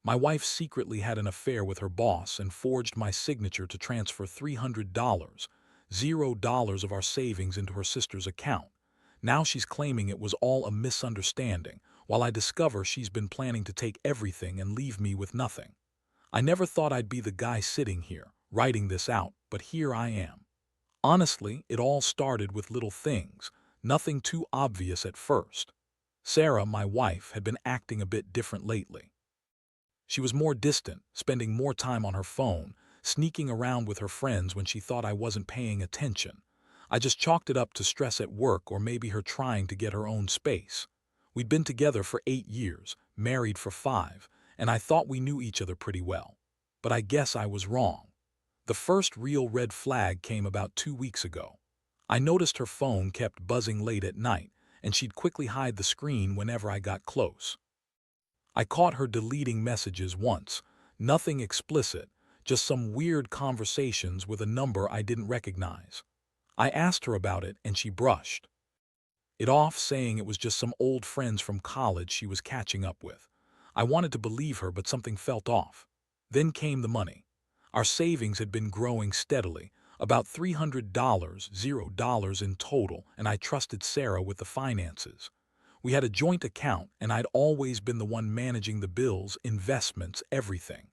My wife secretly had an affair with her boss and forged my signature to transfer $300, $0 of our savings into her sister's account. Now she's claiming it was all a misunderstanding, while I discover she's been planning to take everything and leave me with nothing. I never thought I'd be the guy sitting here, writing this out, but here I am. Honestly, it all started with little things, nothing too obvious at first. Sarah, my wife, had been acting a bit different lately. She was more distant, spending more time on her phone, sneaking around with her friends when she thought I wasn't paying attention. I just chalked it up to stress at work or maybe her trying to get her own space. We'd been together for 8 years, married for 5, and I thought we knew each other pretty well. But I guess I was wrong. The first real red flag came about 2 weeks ago. I noticed her phone kept buzzing late at night, and she'd quickly hide the screen whenever I got close. I caught her deleting messages once, nothing explicit, just some weird conversations with a number I didn't recognize. I asked her about it and she brushed it off, saying it was just some old friends from college she was catching up with. I wanted to believe her, but something felt off. Then came the money. Our savings had been growing steadily, about $300, $0 in total, and I trusted Sarah with the finances. We had a joint account, and I'd always been the one managing the bills, investments, everything.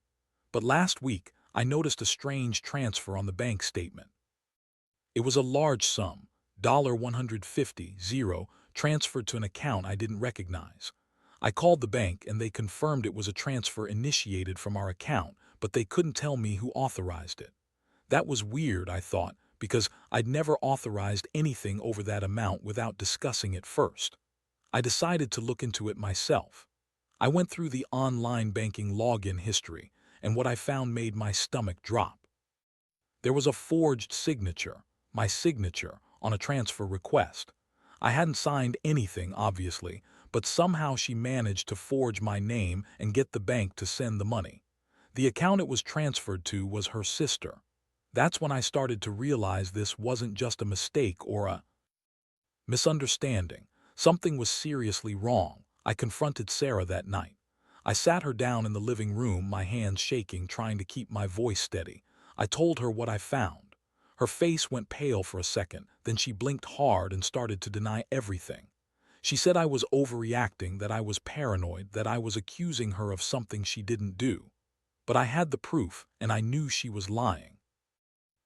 But last week, I noticed a strange transfer on the bank statement. It was a large sum, $150, transferred to an account I didn't recognize. I called the bank and they confirmed it was a transfer initiated from our account, but they couldn't tell me who authorized it. That was weird, I thought, because I'd never authorized anything over that amount without discussing it first. I decided to look into it myself. I went through the online banking login history, and what I found made my stomach drop. There was a forged signature, my signature, on a transfer request. I hadn't signed anything, obviously, but somehow she managed to forge my name and get the bank to send the money. The account it was transferred to was her sister. That's when I started to realize this wasn't just a mistake or a misunderstanding. Something was seriously wrong. I confronted Sarah that night. I sat her down in the living room, my hands shaking, trying to keep my voice steady. I told her what I found. Her face went pale for a second, then she blinked hard and started to deny everything. She said I was overreacting, that I was paranoid, that I was accusing her of something she didn't do. But I had the proof, and I knew she was lying.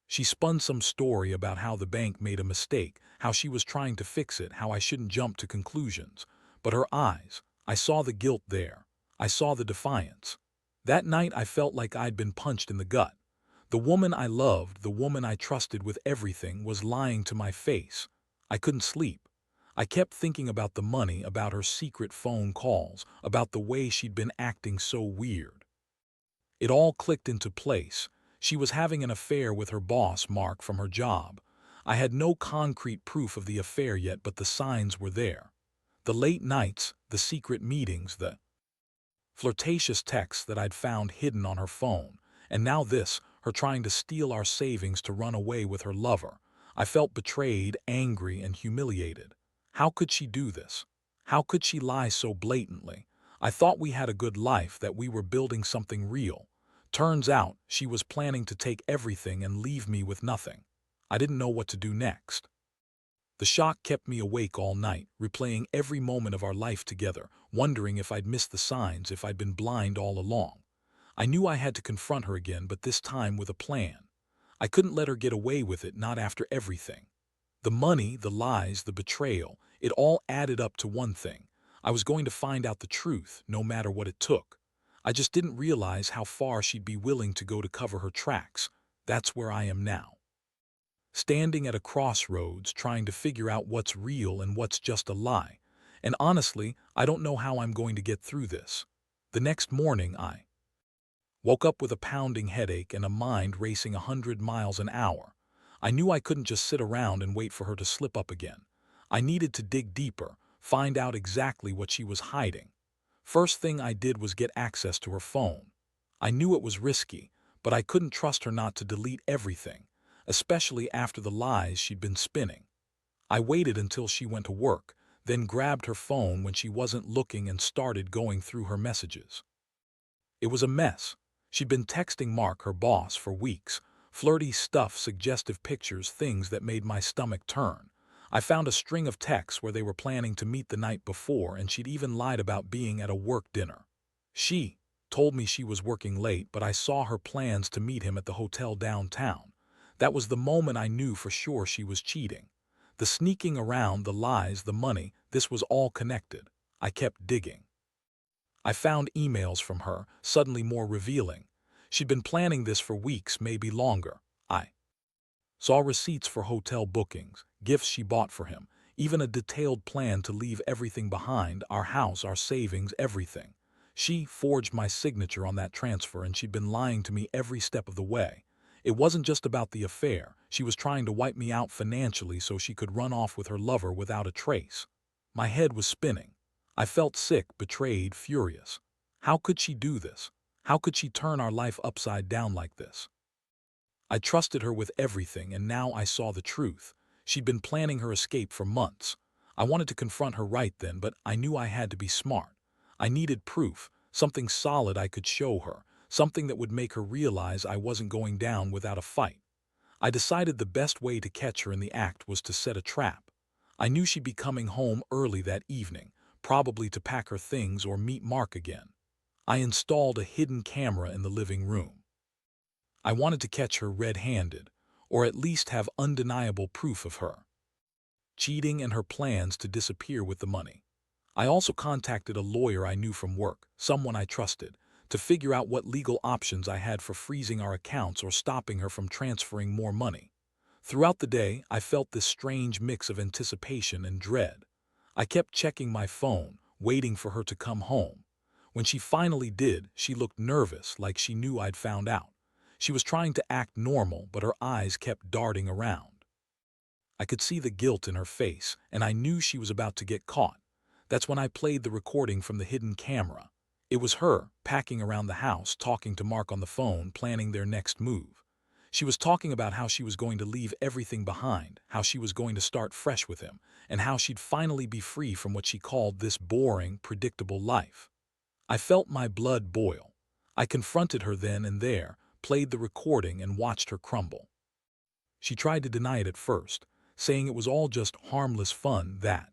She spun some story about how the bank made a mistake, how she was trying to fix it, how I shouldn't jump to conclusions. But her eyes, I saw the guilt there. I saw the defiance. That night I felt like I'd been punched in the gut. The woman I loved, the woman I trusted with everything, was lying to my face. I couldn't sleep. I kept thinking about the money, about her secret phone calls, about the way she'd been acting so weird. It all clicked into place. She was having an affair with her boss, Mark, from her job. I had no concrete proof of the affair yet, but the signs were there. The late nights, the secret meetings, the flirtatious texts that I'd found hidden on her phone. And now this, her trying to steal our savings to run away with her lover. I felt betrayed, angry, and humiliated. How could she do this? How could she lie so blatantly? I thought we had a good life, that we were building something real. Turns out, she was planning to take everything and leave me with nothing. I didn't know what to do next. The shock kept me awake all night, replaying every moment of our life together, wondering if I'd missed the signs, if I'd been blind all along. I knew I had to confront her again, but this time with a plan. I couldn't let her get away with it, not after everything. The money, the lies, the betrayal, it all added up to one thing. I was going to find out the truth, no matter what it took. I just didn't realize how far she'd be willing to go to cover her tracks. That's where I am now. Standing at a crossroads, trying to figure out what's real and what's just a lie. And honestly, I don't know how I'm going to get through this. The next morning, I woke up with a pounding headache and a mind racing 100 miles an hour. I knew I couldn't just sit around and wait for her to slip up again. I needed to dig deeper, find out exactly what she was hiding. First thing I did was get access to her phone. I knew it was risky, but I couldn't trust her not to delete everything, especially after the lies she'd been spinning. I waited until she went to work, then grabbed her phone when she wasn't looking and started going through her messages. It was a mess. She'd been texting Mark, her boss, for weeks. Flirty stuff, suggestive pictures, things that made my stomach turn. I found a string of texts where they were planning to meet the night before, and she'd even lied about being at a work dinner. She told me she was working late, but I saw her plans to meet him at the hotel downtown. That was the moment I knew for sure she was cheating. The sneaking around, the lies, the money, this was all connected. I kept digging. I found emails from her, suddenly more revealing. She'd been planning this for weeks, maybe longer. I saw receipts for hotel bookings, gifts she bought for him, even a detailed plan to leave everything behind, our house, our savings, everything. She forged my signature on that transfer, and she'd been lying to me every step of the way. It wasn't just about the affair. She was trying to wipe me out financially so she could run off with her lover without a trace. My head was spinning. I felt sick, betrayed, furious. How could she do this? How could she turn our life upside down like this? I trusted her with everything, and now I saw the truth. She'd been planning her escape for months. I wanted to confront her right then, but I knew I had to be smart. I needed proof, something solid I could show her, something that would make her realize I wasn't going down without a fight. I decided the best way to catch her in the act was to set a trap. I knew she'd be coming home early that evening, probably to pack her things or meet Mark again. I installed a hidden camera in the living room. I wanted to catch her red-handed, or at least have undeniable proof of her cheating and her plans to disappear with the money. I also contacted a lawyer I knew from work, someone I trusted, to figure out what legal options I had for freezing our accounts or stopping her from transferring more money. Throughout the day, I felt this strange mix of anticipation and dread. I kept checking my phone, waiting for her to come home. When she finally did, she looked nervous, like she knew I'd found out. She was trying to act normal, but her eyes kept darting around. I could see the guilt in her face, and I knew she was about to get caught. That's when I played the recording from the hidden camera. It was her, packing around the house, talking to Mark on the phone, planning their next move. She was talking about how she was going to leave everything behind, how she was going to start fresh with him, and how she'd finally be free from what she called this boring, predictable life. I felt my blood boil. I confronted her then and there, played the recording, and watched her crumble. She tried to deny it at first, saying it was all just harmless fun, that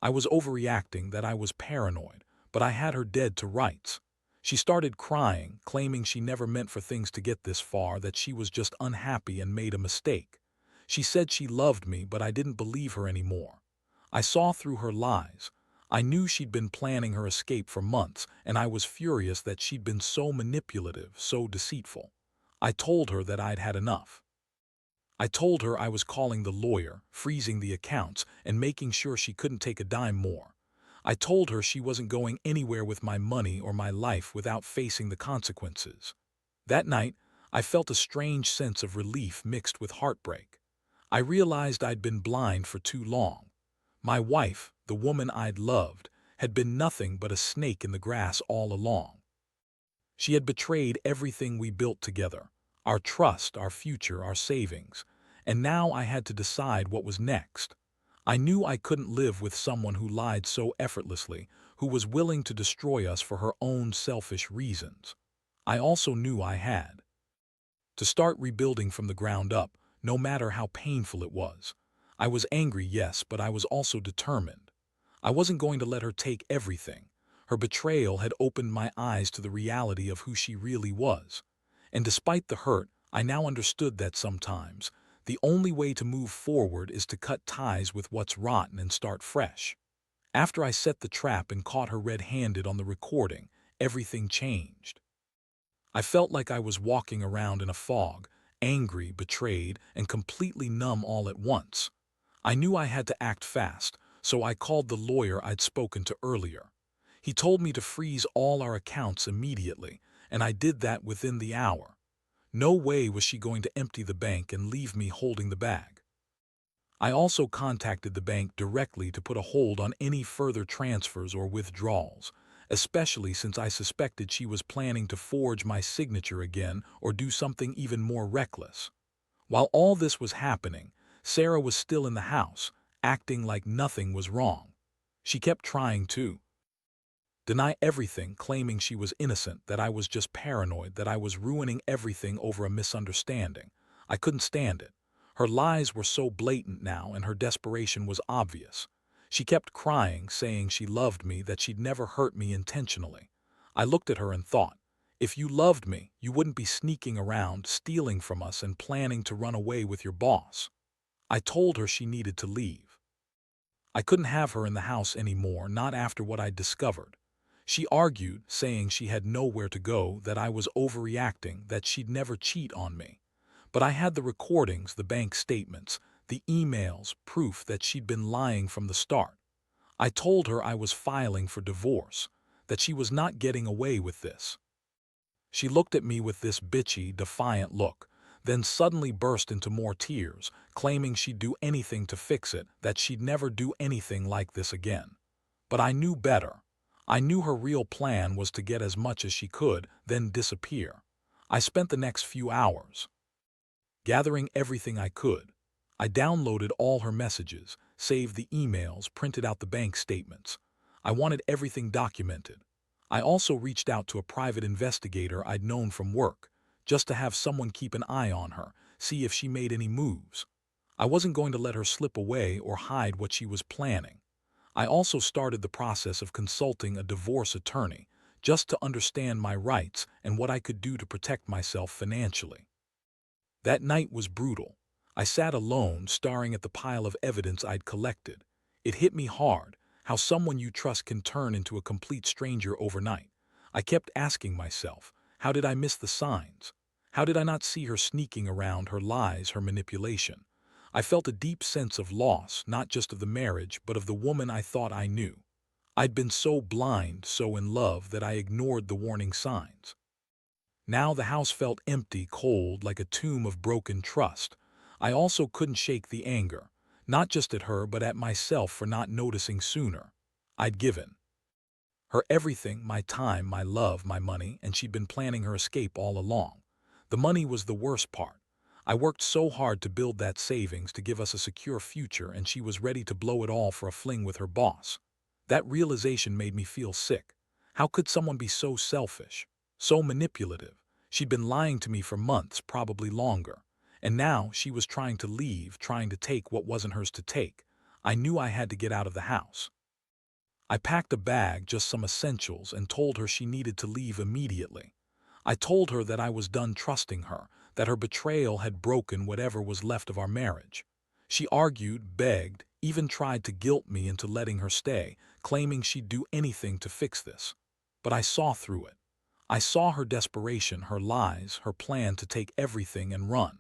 I was overreacting, that I was paranoid, but I had her dead to rights. She started crying, claiming she never meant for things to get this far, that she was just unhappy and made a mistake. She said she loved me, but I didn't believe her anymore. I saw through her lies. I knew she'd been planning her escape for months, and I was furious that she'd been so manipulative, so deceitful. I told her that I'd had enough. I told her I was calling the lawyer, freezing the accounts, and making sure she couldn't take a dime more. I told her she wasn't going anywhere with my money or my life without facing the consequences. That night, I felt a strange sense of relief mixed with heartbreak. I realized I'd been blind for too long. My wife, the woman I'd loved, had been nothing but a snake in the grass all along. She had betrayed everything we built together, our trust, our future, our savings, and now I had to decide what was next. I knew I couldn't live with someone who lied so effortlessly, who was willing to destroy us for her own selfish reasons. I also knew I had to start rebuilding from the ground up, no matter how painful it was. I was angry, yes, but I was also determined. I wasn't going to let her take everything. Her betrayal had opened my eyes to the reality of who she really was. And despite the hurt, I now understood that sometimes the only way to move forward is to cut ties with what's rotten and start fresh. After I set the trap and caught her red-handed on the recording, everything changed. I felt like I was walking around in a fog, angry, betrayed, and completely numb all at once. I knew I had to act fast, so I called the lawyer I'd spoken to earlier. He told me to freeze all our accounts immediately, and I did that within the hour. No way was she going to empty the bank and leave me holding the bag. I also contacted the bank directly to put a hold on any further transfers or withdrawals, especially since I suspected she was planning to forge my signature again or do something even more reckless. While all this was happening, Sarah was still in the house, acting like nothing was wrong. She kept trying to deny everything, claiming she was innocent, that I was just paranoid, that I was ruining everything over a misunderstanding. I couldn't stand it. Her lies were so blatant now, and her desperation was obvious. She kept crying, saying she loved me, that she'd never hurt me intentionally. I looked at her and thought, if you loved me, you wouldn't be sneaking around, stealing from us, and planning to run away with your boss. I told her she needed to leave. I couldn't have her in the house anymore, not after what I'd discovered. She argued, saying she had nowhere to go, that I was overreacting, that she'd never cheat on me. But I had the recordings, the bank statements, the emails, proof that she'd been lying from the start. I told her I was filing for divorce, that she was not getting away with this. She looked at me with this bitchy, defiant look, then suddenly burst into more tears, claiming she'd do anything to fix it, that she'd never do anything like this again. But I knew better. I knew her real plan was to get as much as she could, then disappear. I spent the next few hours gathering everything I could. I downloaded all her messages, saved the emails, printed out the bank statements. I wanted everything documented. I also reached out to a private investigator I'd known from work, just to have someone keep an eye on her, see if she made any moves. I wasn't going to let her slip away or hide what she was planning. I also started the process of consulting a divorce attorney, just to understand my rights and what I could do to protect myself financially. That night was brutal. I sat alone, staring at the pile of evidence I'd collected. It hit me hard, how someone you trust can turn into a complete stranger overnight. I kept asking myself, how did I miss the signs? How did I not see her sneaking around, her lies, her manipulation? I felt a deep sense of loss, not just of the marriage, but of the woman I thought I knew. I'd been so blind, so in love, that I ignored the warning signs. Now the house felt empty, cold, like a tomb of broken trust. I also couldn't shake the anger, not just at her but at myself for not noticing sooner. I'd given her everything, my time, my love, my money, and she'd been planning her escape all along. The money was the worst part. I worked so hard to build that savings to give us a secure future, and she was ready to blow it all for a fling with her boss. That realization made me feel sick. How could someone be so selfish, so manipulative? She'd been lying to me for months, probably longer. And now she was trying to leave, trying to take what wasn't hers to take. I knew I had to get out of the house. I packed a bag, just some essentials, and told her she needed to leave immediately. I told her that I was done trusting her, that her betrayal had broken whatever was left of our marriage. She argued, begged, even tried to guilt me into letting her stay, claiming she'd do anything to fix this. But I saw through it. I saw her desperation, her lies, her plan to take everything and run.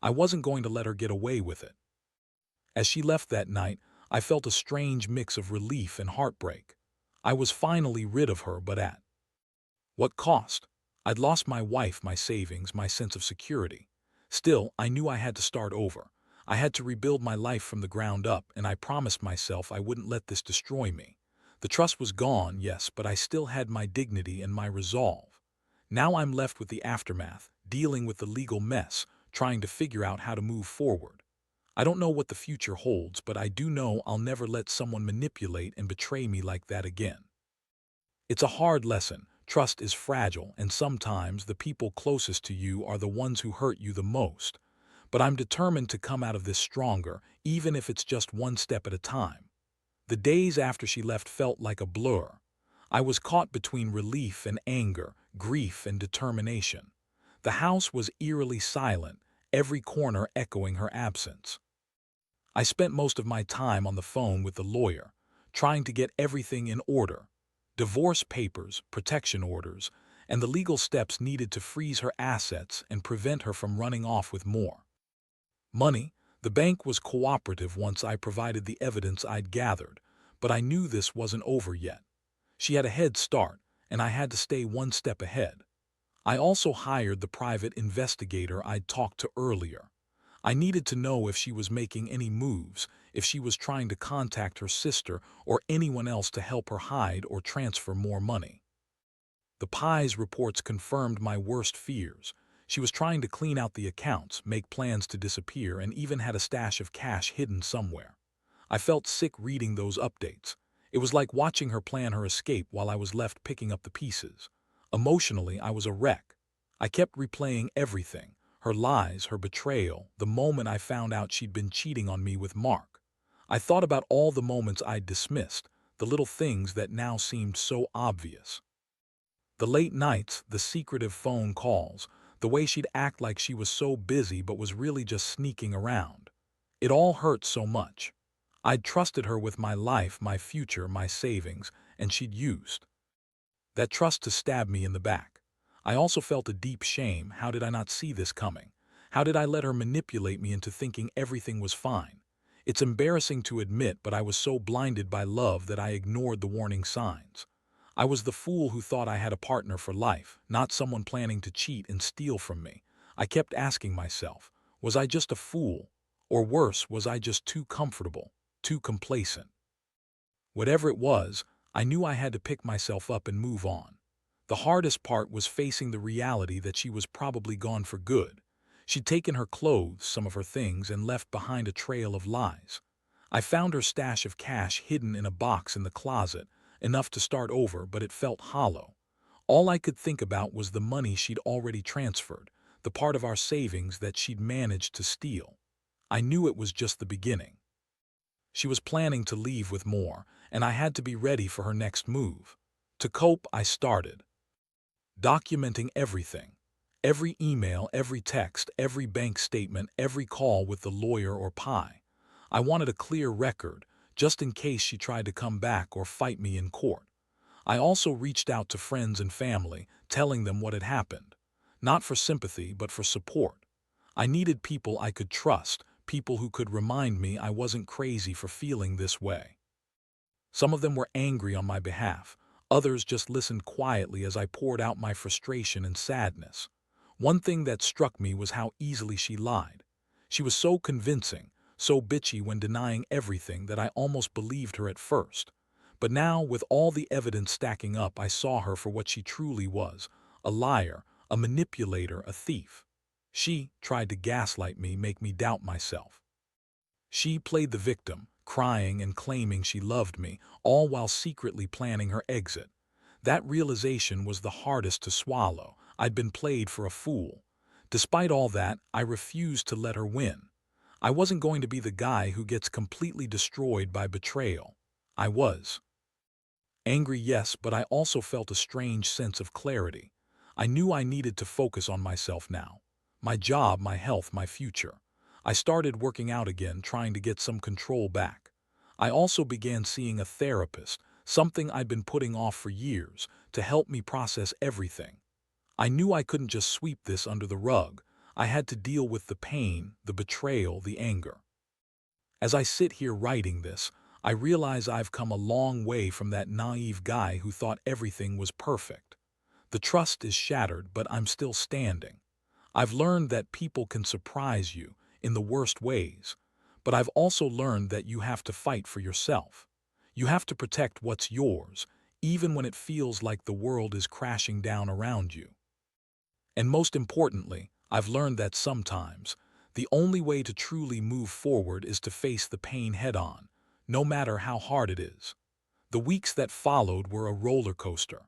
I wasn't going to let her get away with it. As she left that night, I felt a strange mix of relief and heartbreak. I was finally rid of her, but at what cost? I'd lost my wife, my savings, my sense of security. Still, I knew I had to start over. I had to rebuild my life from the ground up, and I promised myself I wouldn't let this destroy me. The trust was gone, yes, but I still had my dignity and my resolve. Now I'm left with the aftermath, dealing with the legal mess, trying to figure out how to move forward. I don't know what the future holds, but I do know I'll never let someone manipulate and betray me like that again. It's a hard lesson. Trust is fragile, and sometimes the people closest to you are the ones who hurt you the most. But I'm determined to come out of this stronger, even if it's just one step at a time. The days after she left felt like a blur. I was caught between relief and anger, grief and determination. The house was eerily silent, every corner echoing her absence. I spent most of my time on the phone with the lawyer, trying to get everything in order. Divorce papers, protection orders, and the legal steps needed to freeze her assets and prevent her from running off with more money. The bank was cooperative once I provided the evidence I'd gathered, but I knew this wasn't over yet. She had a head start, and I had to stay one step ahead. I also hired the private investigator I'd talked to earlier. I needed to know if she was making any moves, if she was trying to contact her sister or anyone else to help her hide or transfer more money. The Pies reports confirmed my worst fears. She was trying to clean out the accounts, make plans to disappear, and even had a stash of cash hidden somewhere. I felt sick reading those updates. It was like watching her plan her escape while I was left picking up the pieces. Emotionally, I was a wreck. I kept replaying everything, her lies, her betrayal, the moment I found out she'd been cheating on me with Mark. I thought about all the moments I'd dismissed, the little things that now seemed so obvious. The late nights, the secretive phone calls, the way she'd act like she was so busy but was really just sneaking around. It all hurt so much. I'd trusted her with my life, my future, my savings, and she'd used that trust to stab me in the back. I also felt a deep shame. How did I not see this coming? How did I let her manipulate me into thinking everything was fine? It's embarrassing to admit, but I was so blinded by love that I ignored the warning signs. I was the fool who thought I had a partner for life, not someone planning to cheat and steal from me. I kept asking myself, was I just a fool? Or worse, was I just too comfortable, too complacent? Whatever it was, I knew I had to pick myself up and move on. The hardest part was facing the reality that she was probably gone for good. She'd taken her clothes, some of her things, and left behind a trail of lies. I found her stash of cash hidden in a box in the closet, enough to start over, but it felt hollow. All I could think about was the money she'd already transferred, the part of our savings that she'd managed to steal. I knew it was just the beginning. She was planning to leave with more, and I had to be ready for her next move. To cope, I started documenting everything. Every email, every text, every bank statement, every call with the lawyer or pie. I wanted a clear record, just in case she tried to come back or fight me in court. I also reached out to friends and family, telling them what had happened. Not for sympathy, but for support. I needed people I could trust, people who could remind me I wasn't crazy for feeling this way. Some of them were angry on my behalf. Others just listened quietly as I poured out my frustration and sadness. One thing that struck me was how easily she lied. She was so convincing, so bitchy when denying everything that I almost believed her at first. But now, with all the evidence stacking up, I saw her for what she truly was: a liar, a manipulator, a thief. She tried to gaslight me, make me doubt myself. She played the victim, crying and claiming she loved me, all while secretly planning her exit. That realization was the hardest to swallow. I'd been played for a fool. Despite all that, I refused to let her win. I wasn't going to be the guy who gets completely destroyed by betrayal. I was angry, yes, but I also felt a strange sense of clarity. I knew I needed to focus on myself now. My job, my health, my future. I started working out again, trying to get some control back. I also began seeing a therapist, something I'd been putting off for years, to help me process everything. I knew I couldn't just sweep this under the rug. I had to deal with the pain, the betrayal, the anger. As I sit here writing this, I realize I've come a long way from that naive guy who thought everything was perfect. The trust is shattered, but I'm still standing. I've learned that people can surprise you in the worst ways, but I've also learned that you have to fight for yourself. You have to protect what's yours, even when it feels like the world is crashing down around you. And most importantly, I've learned that sometimes the only way to truly move forward is to face the pain head-on, no matter how hard it is. The weeks that followed were a roller coaster.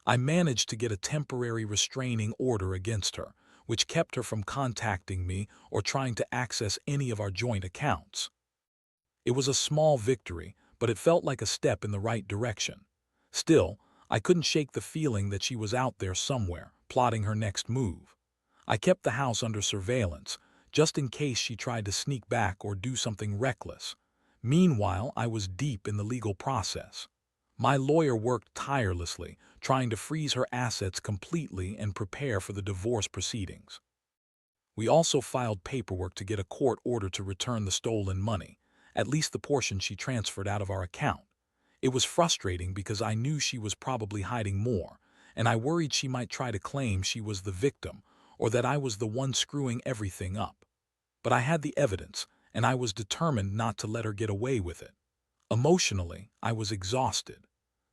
I managed to get a temporary restraining order against her, which kept her from contacting me or trying to access any of our joint accounts. It was a small victory, but it felt like a step in the right direction. Still, I couldn't shake the feeling that she was out there somewhere, plotting her next move. I kept the house under surveillance, just in case she tried to sneak back or do something reckless. Meanwhile, I was deep in the legal process. My lawyer worked tirelessly, trying to freeze her assets completely and prepare for the divorce proceedings. We also filed paperwork to get a court order to return the stolen money, at least the portion she transferred out of our account. It was frustrating because I knew she was probably hiding more, and I worried she might try to claim she was the victim or that I was the one screwing everything up. But I had the evidence, and I was determined not to let her get away with it. Emotionally, I was exhausted.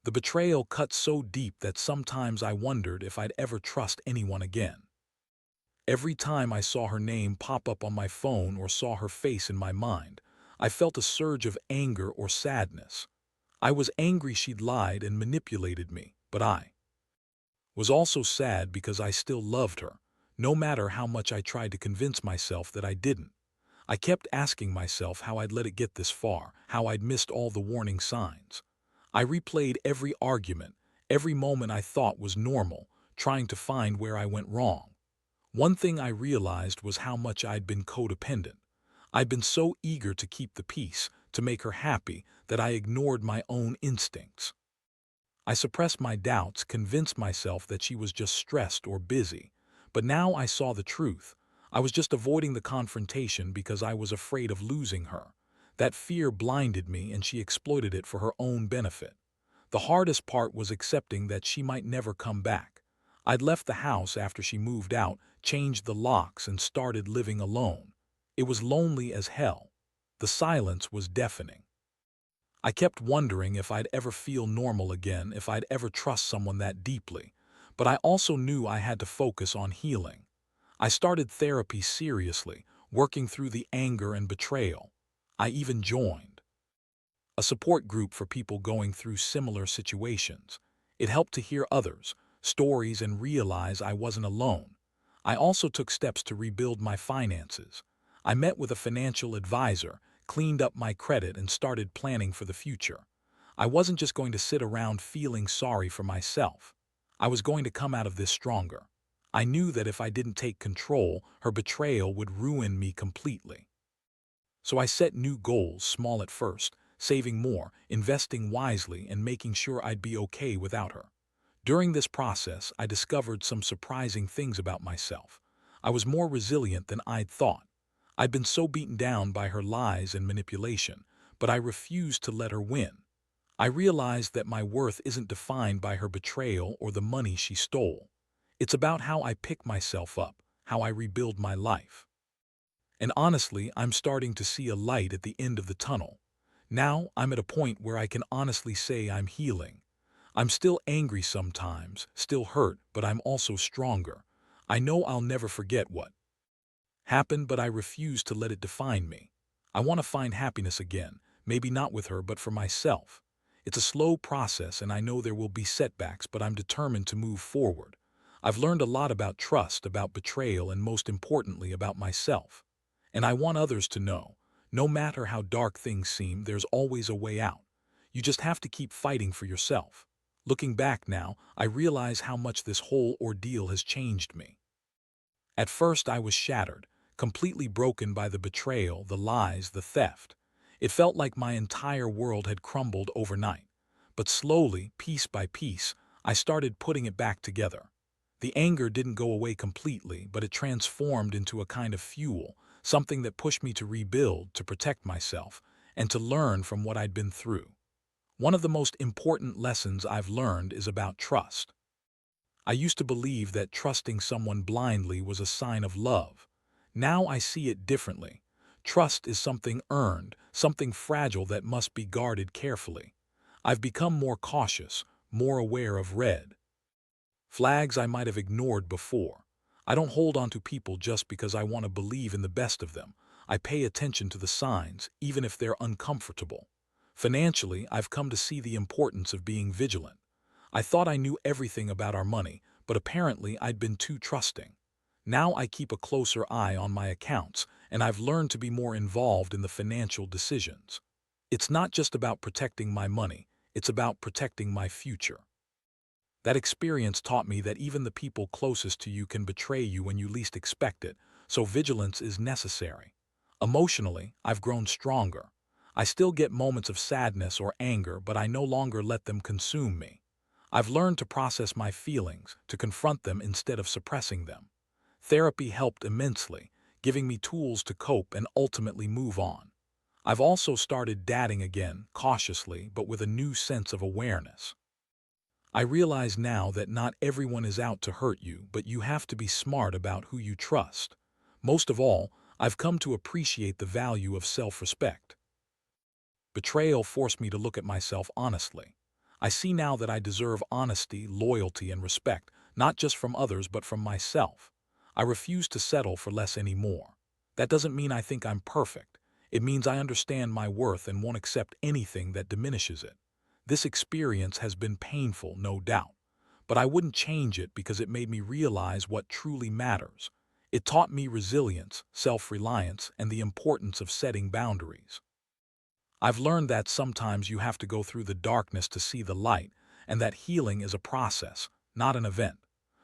The betrayal cut so deep that sometimes I wondered if I'd ever trust anyone again. Every time I saw her name pop up on my phone or saw her face in my mind, I felt a surge of anger or sadness. I was angry she'd lied and manipulated me, but I was also sad because I still loved her, no matter how much I tried to convince myself that I didn't. I kept asking myself how I'd let it get this far, how I'd missed all the warning signs. I replayed every argument, every moment I thought was normal, trying to find where I went wrong. One thing I realized was how much I'd been codependent. I'd been so eager to keep the peace, to make her happy, that I ignored my own instincts. I suppressed my doubts, convinced myself that she was just stressed or busy. But now I saw the truth. I was just avoiding the confrontation because I was afraid of losing her. That fear blinded me, and she exploited it for her own benefit. The hardest part was accepting that she might never come back. I'd left the house after she moved out, changed the locks, and started living alone. It was lonely as hell. The silence was deafening. I kept wondering if I'd ever feel normal again, if I'd ever trust someone that deeply. But I also knew I had to focus on healing. I started therapy seriously, working through the anger and betrayal. I even joined a support group for people going through similar situations. It helped to hear others' stories and realize I wasn't alone. I also took steps to rebuild my finances. I met with a financial advisor, cleaned up my credit, and started planning for the future. I wasn't just going to sit around feeling sorry for myself. I was going to come out of this stronger. I knew that if I didn't take control, her betrayal would ruin me completely. So I set new goals, small at first, saving more, investing wisely, and making sure I'd be okay without her. During this process, I discovered some surprising things about myself. I was more resilient than I'd thought. I'd been so beaten down by her lies and manipulation, but I refused to let her win. I realized that my worth isn't defined by her betrayal or the money she stole. It's about how I pick myself up, how I rebuild my life. And honestly, I'm starting to see a light at the end of the tunnel. Now I'm at a point where I can honestly say I'm healing. I'm still angry sometimes, still hurt, but I'm also stronger. I know I'll never forget what happened, but I refuse to let it define me. I want to find happiness again, maybe not with her, but for myself. It's a slow process, and I know there will be setbacks, but I'm determined to move forward. I've learned a lot about trust, about betrayal, and most importantly, about myself. And I want others to know, no matter how dark things seem, there's always a way out. You just have to keep fighting for yourself. Looking back now, I realize how much this whole ordeal has changed me. At first I was shattered, completely broken by the betrayal, the lies, the theft. It felt like my entire world had crumbled overnight. But slowly, piece by piece, I started putting it back together. The anger didn't go away completely, but it transformed into a kind of fuel, something that pushed me to rebuild, to protect myself, and to learn from what I'd been through. One of the most important lessons I've learned is about trust. I used to believe that trusting someone blindly was a sign of love. Now I see it differently. Trust is something earned, something fragile that must be guarded carefully. I've become more cautious, more aware of red flags I might have ignored before. I don't hold on to people just because I want to believe in the best of them. I pay attention to the signs, even if they're uncomfortable. Financially, I've come to see the importance of being vigilant. I thought I knew everything about our money, but apparently I'd been too trusting. Now I keep a closer eye on my accounts, and I've learned to be more involved in the financial decisions. It's not just about protecting my money, it's about protecting my future. That experience taught me that even the people closest to you can betray you when you least expect it, so vigilance is necessary. Emotionally, I've grown stronger. I still get moments of sadness or anger, but I no longer let them consume me. I've learned to process my feelings, to confront them instead of suppressing them. Therapy helped immensely, giving me tools to cope and ultimately move on. I've also started dating again, cautiously, but with a new sense of awareness. I realize now that not everyone is out to hurt you, but you have to be smart about who you trust. Most of all, I've come to appreciate the value of self-respect. Betrayal forced me to look at myself honestly. I see now that I deserve honesty, loyalty, and respect, not just from others but from myself. I refuse to settle for less anymore. That doesn't mean I think I'm perfect. It means I understand my worth and won't accept anything that diminishes it. This experience has been painful, no doubt, but I wouldn't change it because it made me realize what truly matters. It taught me resilience, self-reliance, and the importance of setting boundaries. I've learned that sometimes you have to go through the darkness to see the light, and that healing is a process, not an event.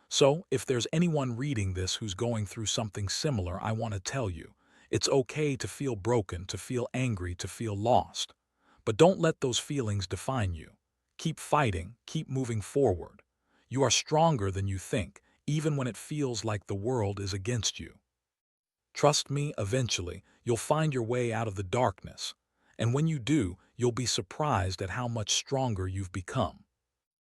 So, if there's anyone reading this who's going through something similar, I want to tell you, it's okay to feel broken, to feel angry, to feel lost. But don't let those feelings define you. Keep fighting, keep moving forward. You are stronger than you think, even when it feels like the world is against you. Trust me, eventually, you'll find your way out of the darkness. And when you do, you'll be surprised at how much stronger you've become.